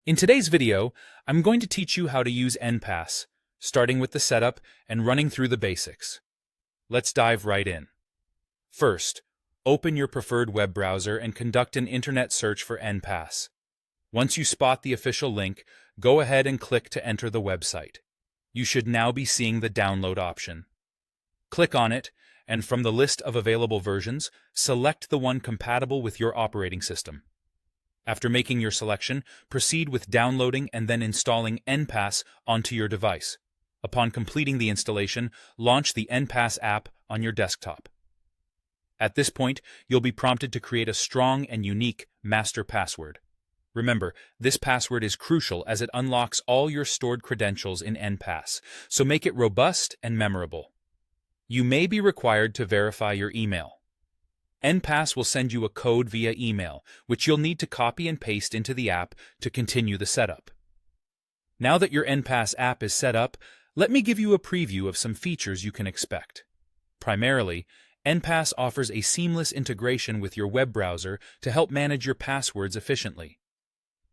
In today's video, I'm going to teach you how to use Enpass, starting with the setup and running through the basics. Let's dive right in. First, open your preferred web browser and conduct an internet search for Enpass. Once you spot the official link, go ahead and click to enter the website. You should now be seeing the download option. Click on it, and from the list of available versions, select the one compatible with your operating system. After making your selection, proceed with downloading and then installing Enpass onto your device. Upon completing the installation, launch the Enpass app on your desktop. At this point, you'll be prompted to create a strong and unique master password. Remember, this password is crucial as it unlocks all your stored credentials in Enpass, so make it robust and memorable. You may be required to verify your email. Enpass will send you a code via email, which you'll need to copy and paste into the app to continue the setup. Now that your Enpass app is set up, let me give you a preview of some features you can expect. Primarily, Enpass offers a seamless integration with your web browser to help manage your passwords efficiently.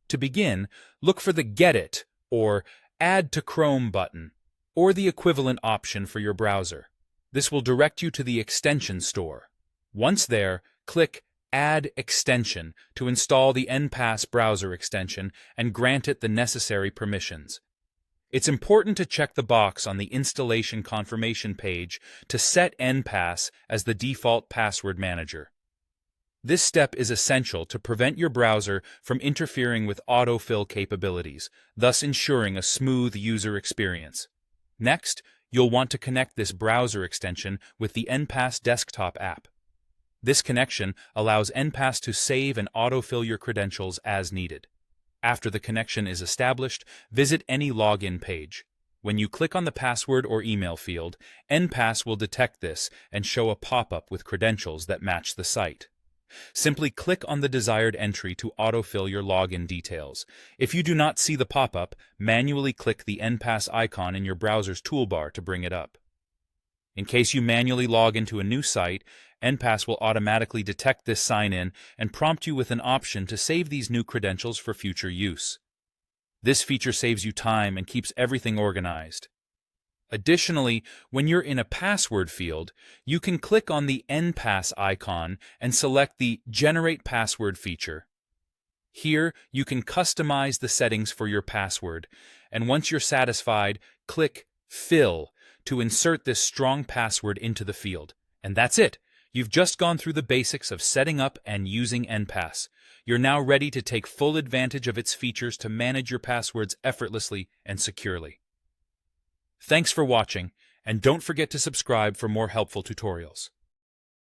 To begin, look for the Get It or Add to Chrome button, or the equivalent option for your browser. This will direct you to the extension store. Once there, click Add Extension to install the Enpass browser extension and grant it the necessary permissions. It's important to check the box on the installation confirmation page to set Enpass as the default password manager. This step is essential to prevent your browser from interfering with autofill capabilities, thus ensuring a smooth user experience. Next, you'll want to connect this browser extension with the Enpass desktop app. This connection allows Enpass to save and autofill your credentials as needed. After the connection is established, visit any login page. When you click on the password or email field, Enpass will detect this and show a pop-up with credentials that match the site. Simply click on the desired entry to autofill your login details. If you do not see the pop-up, manually click the Enpass icon in your browser's toolbar to bring it up. In case you manually log into a new site, Enpass will automatically detect this sign-in and prompt you with an option to save these new credentials for future use. This feature saves you time and keeps everything organized. Additionally, when you're in a password field, you can click on the Enpass icon and select the Generate Password feature. Here, you can customize the settings for your password, and once you're satisfied, click Fill to insert this strong password into the field. And that's it! You've just gone through the basics of setting up and using Enpass. You're now ready to take full advantage of its features to manage your passwords effortlessly and securely. Thanks for watching, and don't forget to subscribe for more helpful tutorials.